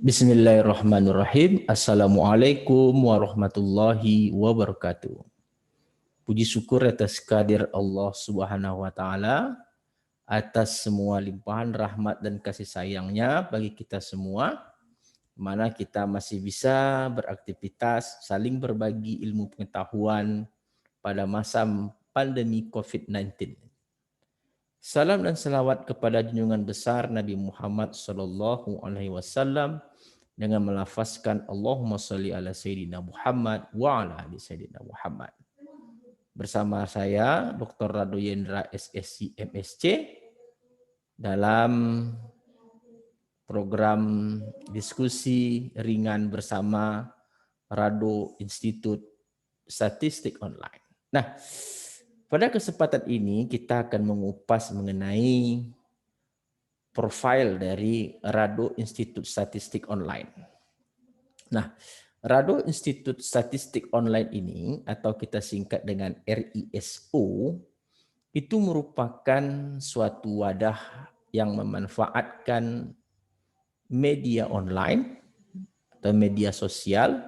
Bismillahirrahmanirrahim. Assalamualaikum warahmatullahi wabarakatuh. Puji syukur atas kehadirat Allah Subhanahu wa taala atas semua limpahan rahmat dan kasih sayangnya bagi kita semua, mana kita masih bisa beraktivitas, saling berbagi ilmu pengetahuan pada masa pandemi COVID-19. Salam dan salawat kepada junjungan besar Nabi Muhammad Sallallahu Alaihi Wasallam dengan melafazkan Allahumma sholli ala Sayyidina Muhammad wa ala ali Sayyidina Muhammad. Bersama saya Dr. Rado Yendra SSC MSc dalam program diskusi ringan bersama Rado Institut Statistik Online. Nah, pada kesempatan ini kita akan mengupas mengenai profil dari Rado Institut Statistik Online. Nah, Rado Institut Statistik Online ini atau kita singkat dengan RISO itu merupakan suatu wadah yang memanfaatkan media online atau media sosial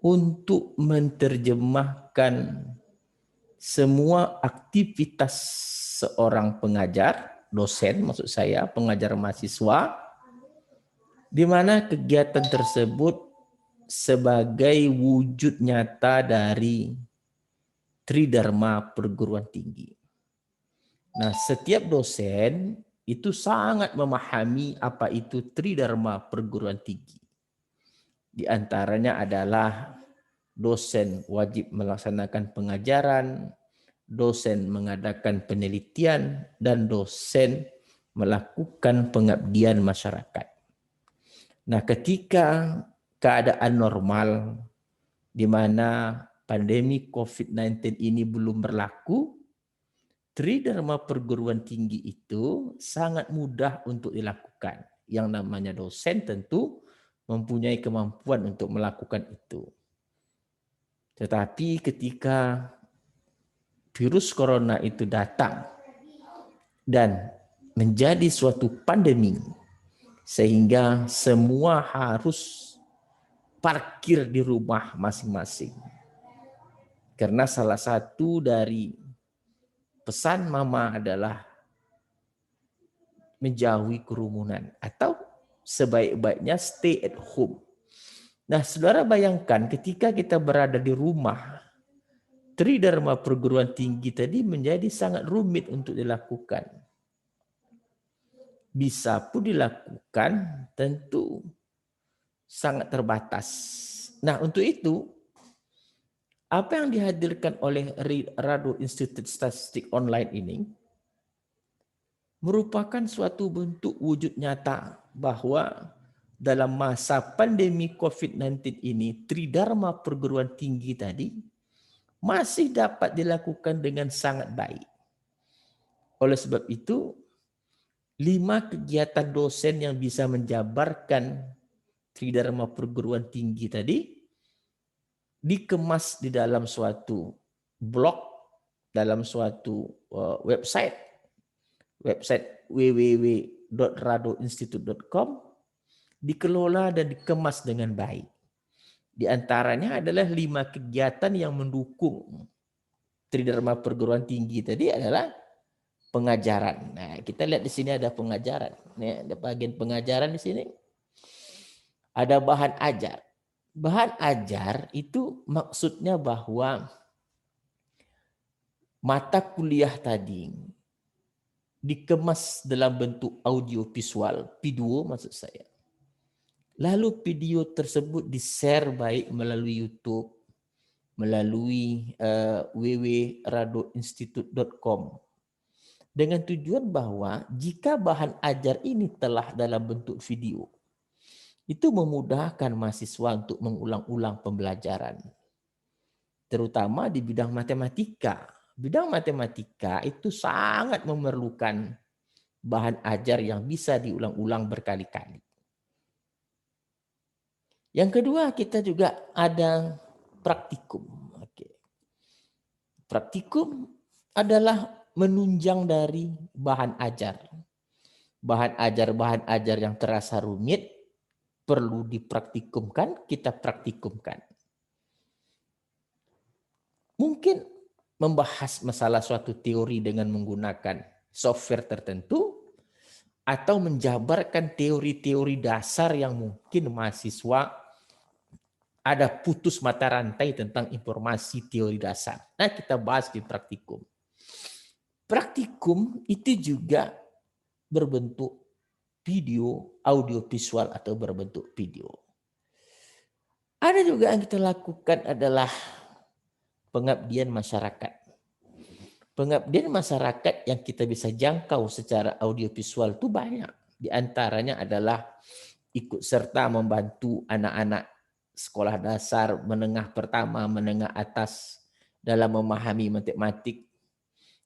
untuk menerjemahkan semua aktivitas seorang pengajar, dosen maksud saya, pengajar mahasiswa, di mana kegiatan tersebut sebagai wujud nyata dari Tridharma perguruan tinggi. Nah, setiap dosen itu sangat memahami apa itu Tridharma perguruan tinggi. Di antaranya adalah dosen wajib melaksanakan pengajaran, dosen mengadakan penelitian, dan dosen melakukan pengabdian masyarakat. Nah, ketika keadaan normal di mana pandemi COVID-19 ini belum berlaku, Tridharma perguruan tinggi itu sangat mudah untuk dilakukan. Yang namanya dosen tentu mempunyai kemampuan untuk melakukan itu. Tetapi ketika virus corona itu datang dan menjadi suatu pandemi sehingga semua harus parkir di rumah masing-masing. Karena salah satu dari pesan mama adalah menjauhi kerumunan atau sebaik-baiknya stay at home. Nah, saudara bayangkan ketika kita berada di rumah, Tridharma perguruan tinggi tadi menjadi sangat rumit untuk dilakukan. Bisa pun dilakukan, tentu sangat terbatas. Nah, untuk itu, apa yang dihadirkan oleh Rado Institut Statistik Online ini merupakan suatu bentuk wujud nyata bahwa dalam masa pandemi COVID-19 ini, Tridharma perguruan tinggi tadi masih dapat dilakukan dengan sangat baik. Oleh sebab itu, 5 kegiatan dosen yang bisa menjabarkan Tridharma perguruan tinggi tadi dikemas di dalam suatu blog, dalam suatu website www.radoinstitute.com, dikelola dan dikemas dengan baik. Di antaranya adalah 5 kegiatan yang mendukung Tridharma perguruan tinggi tadi adalah pengajaran. Nah, kita lihat di sini ada pengajaran. Nih, ada bagian pengajaran di sini. Ada bahan ajar. Bahan ajar itu maksudnya bahwa mata kuliah tadi dikemas dalam bentuk audio visual, video maksud saya. Lalu video tersebut di-share baik melalui YouTube, melalui www.radoinstitute.com. Dengan tujuan bahwa jika bahan ajar ini telah dalam bentuk video, itu memudahkan mahasiswa untuk mengulang-ulang pembelajaran. Terutama di bidang matematika. Bidang matematika itu sangat memerlukan bahan ajar yang bisa diulang-ulang berkali-kali. Yang kedua, kita juga ada praktikum. Praktikum adalah menunjang dari bahan ajar. Bahan ajar yang terasa rumit perlu dipraktikumkan, kita praktikumkan. Mungkin membahas masalah suatu teori dengan menggunakan software tertentu, atau menjabarkan teori-teori dasar yang mungkin mahasiswa ada putus mata rantai tentang informasi teori dasar. Nah, kita bahas di praktikum. Praktikum itu juga berbentuk video, audio visual atau berbentuk video. Ada juga yang kita lakukan adalah pengabdian masyarakat. Pengabdian masyarakat yang kita bisa jangkau secara audiovisual itu banyak. Di antaranya adalah ikut serta membantu anak-anak sekolah dasar, menengah pertama, menengah atas dalam memahami matematik.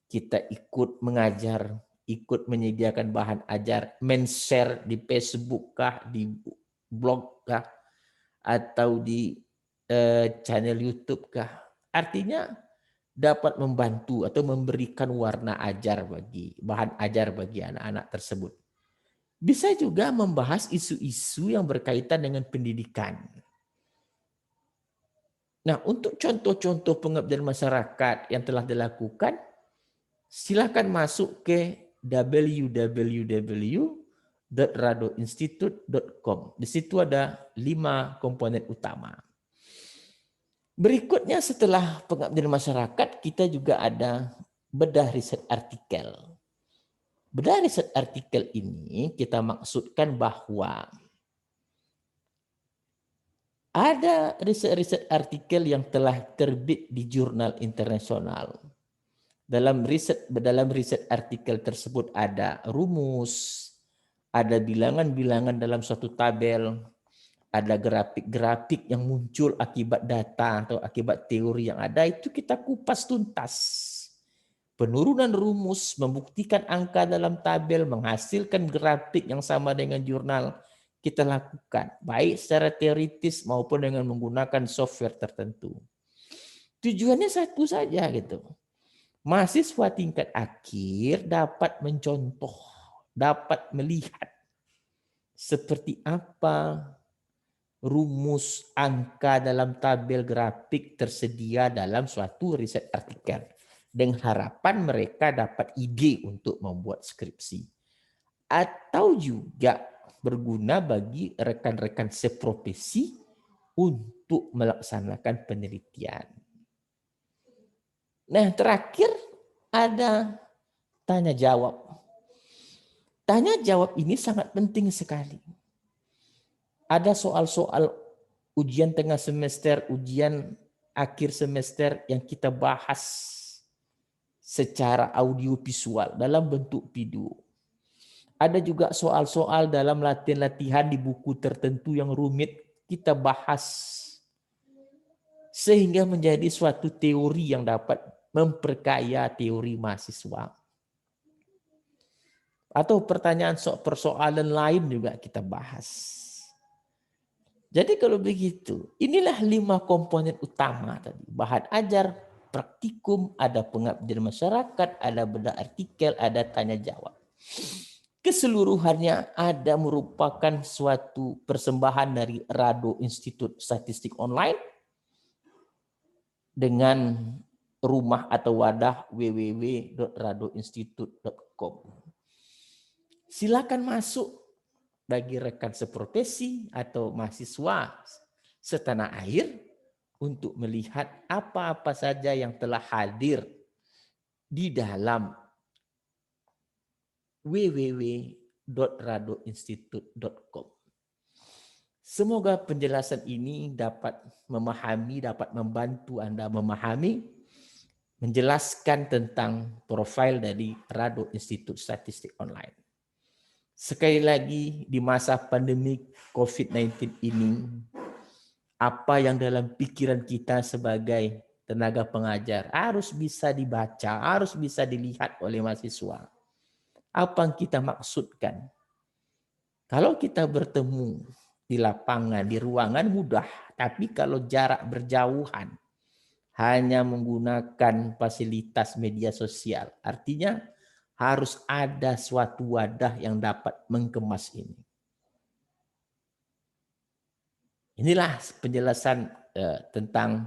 Kita ikut mengajar, ikut menyediakan bahan ajar, men-share di Facebook kah, di blog kah, atau di channel YouTube kah. Artinya dapat membantu atau memberikan warna ajar bagi bahan ajar bagi anak-anak tersebut. Bisa juga membahas isu-isu yang berkaitan dengan pendidikan. Nah, untuk contoh-contoh pengabdian masyarakat yang telah dilakukan, silakan masuk ke www.radoinstitute.com. Di situ ada 5 komponen utama. Berikutnya setelah pengabdian masyarakat, kita juga ada bedah riset artikel. Bedah riset artikel ini kita maksudkan bahwa ada riset-riset artikel yang telah terbit di jurnal internasional. Dalam riset artikel tersebut ada rumus, ada bilangan-bilangan dalam suatu tabel, ada grafik-grafik yang muncul akibat data atau akibat teori yang ada, itu kita kupas tuntas. Penurunan rumus, membuktikan angka dalam tabel, menghasilkan grafik yang sama dengan jurnal, kita lakukan. Baik secara teoritis maupun dengan menggunakan software tertentu. Tujuannya satu saja gitu. Mahasiswa tingkat akhir dapat mencontoh, dapat melihat seperti apa rumus angka dalam tabel grafik tersedia dalam suatu riset artikel. Dengan harapan mereka dapat ide untuk membuat skripsi. Atau juga berguna bagi rekan-rekan seprofesi untuk melaksanakan penelitian. Nah, terakhir ada tanya jawab. Tanya jawab ini sangat penting sekali. Ada soal-soal ujian tengah semester, ujian akhir semester yang kita bahas secara audiovisual dalam bentuk video. Ada juga soal-soal dalam latihan-latihan di buku tertentu yang rumit kita bahas sehingga menjadi suatu teori yang dapat memperkaya teori mahasiswa. Atau pertanyaan persoalan lain juga kita bahas. Jadi kalau begitu, inilah 5 komponen utama tadi. Bahan ajar, praktikum, ada pengabdian masyarakat, ada bedah artikel, ada tanya jawab. Keseluruhannya ada merupakan suatu persembahan dari Rado Institut Statistik Online dengan rumah atau wadah www.radoinstitute.com. Silakan masuk bagi rekan seprofesi atau mahasiswa setanah air untuk melihat apa-apa saja yang telah hadir di dalam www.radoinstitute.com. Semoga penjelasan ini dapat memahami, dapat membantu Anda memahami, menjelaskan tentang profil dari Rado Institut Statistik Online. Sekali lagi, di masa pandemi COVID-19 ini, apa yang dalam pikiran kita sebagai tenaga pengajar harus bisa dibaca, harus bisa dilihat oleh mahasiswa. Apa yang kita maksudkan? Kalau kita bertemu di lapangan, di ruangan mudah, tapi kalau jarak berjauhan, hanya menggunakan fasilitas media sosial, artinya harus ada suatu wadah yang dapat mengemas ini. Inilah penjelasan tentang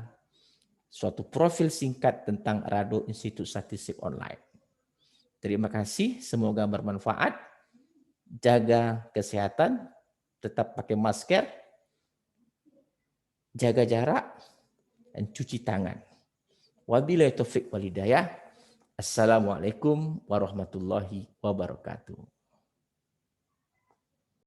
suatu profil singkat tentang Rado Institut Statistik Online. Terima kasih, semoga bermanfaat. Jaga kesehatan, tetap pakai masker, jaga jarak, dan cuci tangan. Wabillahi taufiq wal hidayah. Assalamualaikum warahmatullahi wabarakatuh.